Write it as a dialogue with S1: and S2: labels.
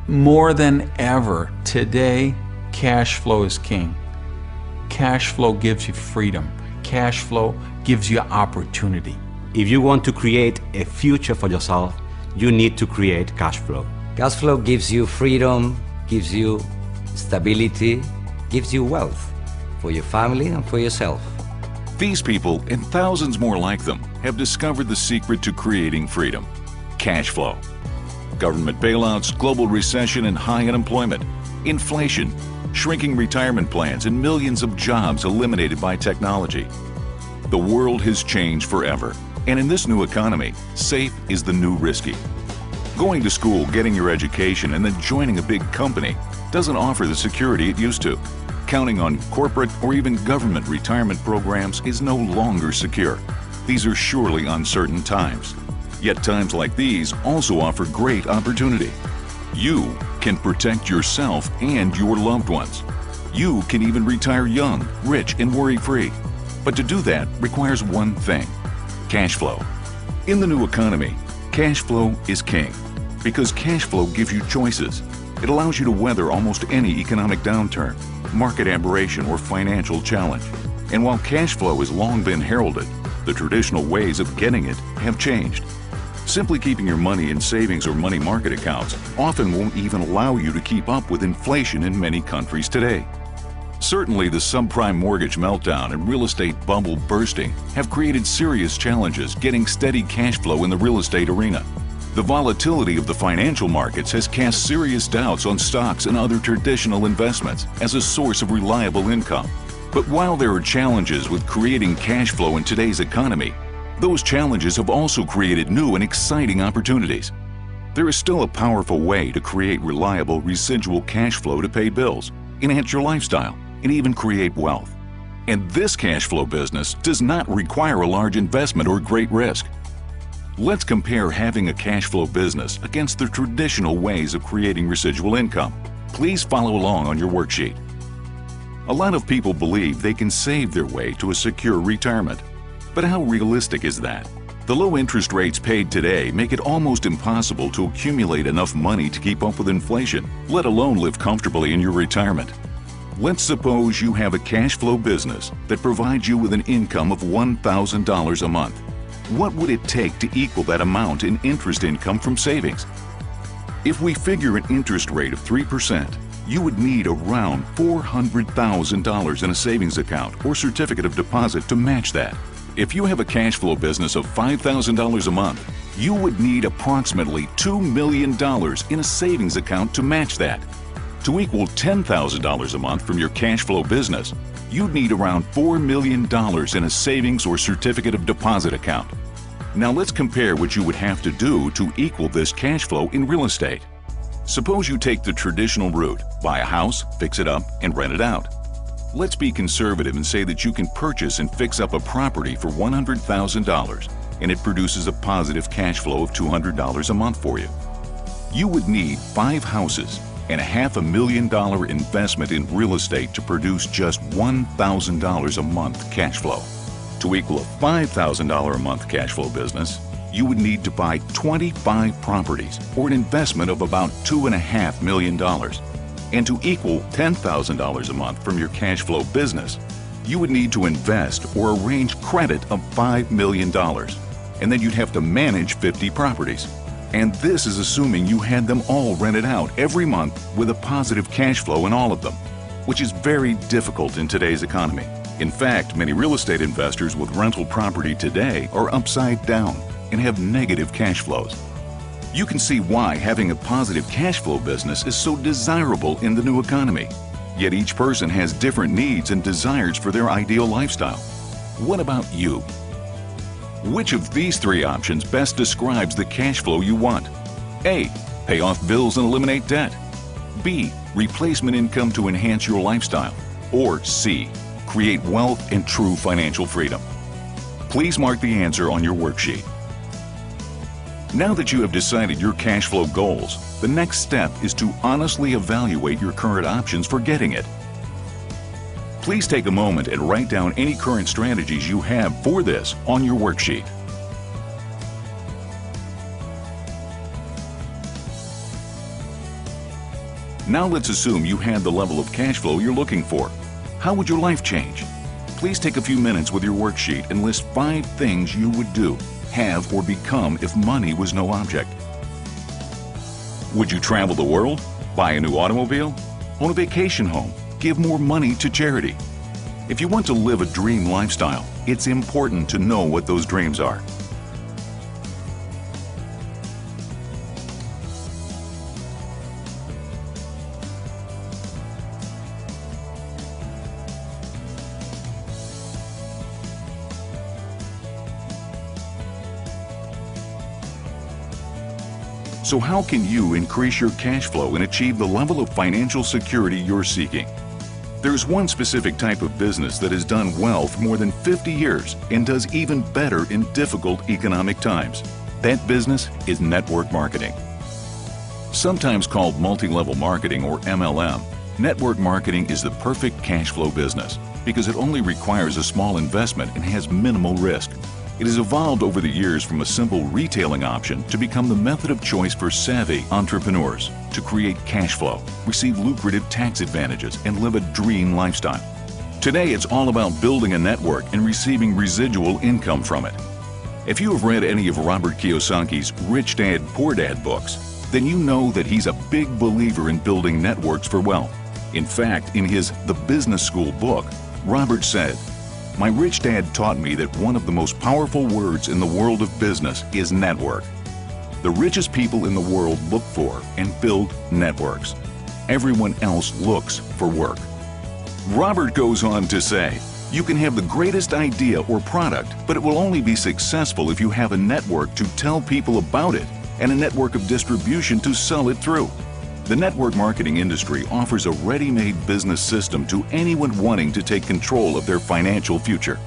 S1: More than ever, today, cash flow is king. Cash flow gives you freedom. Cash flow gives you opportunity.
S2: If you want to create a future for yourself, you need to create cash flow.
S3: Cash flow gives you freedom, gives you stability, gives you wealth for your family and for yourself.
S4: These people, and thousands more like them, have discovered the secret to creating freedom: cash flow. Government bailouts, global recession and high unemployment, inflation, shrinking retirement plans, and millions of jobs eliminated by technology. The world has changed forever, and in this new economy, safe is the new risky. Going to school, getting your education, and then joining a big company doesn't offer the security it used to. Counting on corporate or even government retirement programs is no longer secure. These are surely uncertain times. Yet times like these also offer great opportunity. You can protect yourself and your loved ones. You can even retire young, rich, and worry-free. But to do that requires one thing: cash flow. In the new economy, cash flow is king, because cash flow gives you choices. It allows you to weather almost any economic downturn, market aberration, or financial challenge. And while cash flow has long been heralded, the traditional ways of getting it have changed. Simply keeping your money in savings or money market accounts often won't even allow you to keep up with inflation in many countries today. Certainly, the subprime mortgage meltdown and real estate bubble bursting have created serious challenges getting steady cash flow in the real estate arena. The volatility of the financial markets has cast serious doubts on stocks and other traditional investments as a source of reliable income. But while there are challenges with creating cash flow in today's economy, those challenges have also created new and exciting opportunities. There is still a powerful way to create reliable residual cash flow to pay bills, enhance your lifestyle, and even create wealth. And this cash flow business does not require a large investment or great risk. Let's compare having a cash flow business against the traditional ways of creating residual income. Please follow along on your worksheet. A lot of people believe they can save their way to a secure retirement. But how realistic is that? The low interest rates paid today make it almost impossible to accumulate enough money to keep up with inflation, let alone live comfortably in your retirement. Let's suppose you have a cash flow business that provides you with an income of $1,000 a month. What would it take to equal that amount in interest income from savings? If we figure an interest rate of 3%, you would need around $400,000 in a savings account or certificate of deposit to match that. If you have a cash flow business of $5,000 a month, you would need approximately $2 million in a savings account to match that. To equal $10,000 a month from your cash flow business, you'd need around $4 million in a savings or certificate of deposit account. Now let's compare what you would have to do to equal this cash flow in real estate. Suppose you take the traditional route, buy a house, fix it up, and rent it out. Let's be conservative and say that you can purchase and fix up a property for $100,000 and it produces a positive cash flow of $200 a month for you. You would need 5 houses and a $500,000 investment in real estate to produce just $1,000 a month cash flow. To equal a $5,000 a month cash flow business, you would need to buy 25 properties or an investment of about $2.5 million. And to equal $10,000 a month from your cash flow business, you would need to invest or arrange credit of $5 million. And then you'd have to manage 50 properties. And this is assuming you had them all rented out every month with a positive cash flow in all of them, which is very difficult in today's economy. In fact, many real estate investors with rental property today are upside down and have negative cash flows. You can see why having a positive cash flow business is so desirable in the new economy. Yet each person has different needs and desires for their ideal lifestyle. What about you? Which of these 3 options best describes the cash flow you want? A. Pay off bills and eliminate debt. B. Replacement income to enhance your lifestyle. Or C. Create wealth and true financial freedom. Please mark the answer on your worksheet. Now that you have decided your cash flow goals, the next step is to honestly evaluate your current options for getting it. Please take a moment and write down any current strategies you have for this on your worksheet. Now let's assume you had the level of cash flow you're looking for. How would your life change? Please take a few minutes with your worksheet and list 5 things you would do, have, or become if money was no object. Would you travel the world? Buy a new automobile? Own a vacation home? Give more money to charity? If you want to live a dream lifestyle, it's important to know what those dreams are. So how can you increase your cash flow and achieve the level of financial security you're seeking? There's one specific type of business that has done well for more than 50 years and does even better in difficult economic times. That business is network marketing. Sometimes called multi-level marketing or MLM, network marketing is the perfect cash flow business because it only requires a small investment and has minimal risk. It has evolved over the years from a simple retailing option to become the method of choice for savvy entrepreneurs to create cash flow, receive lucrative tax advantages, and live a dream lifestyle. Today, it's all about building a network and receiving residual income from it. If you have read any of Robert Kiyosaki's Rich Dad, Poor Dad books, then you know that he's a big believer in building networks for wealth. In fact, in his The Business School book, Robert said, "My rich dad taught me that one of the most powerful words in the world of business is network. The richest people in the world look for and build networks. Everyone else looks for work." Robert goes on to say, "You can have the greatest idea or product, but it will only be successful if you have a network to tell people about it and a network of distribution to sell it through." The network marketing industry offers a ready-made business system to anyone wanting to take control of their financial future.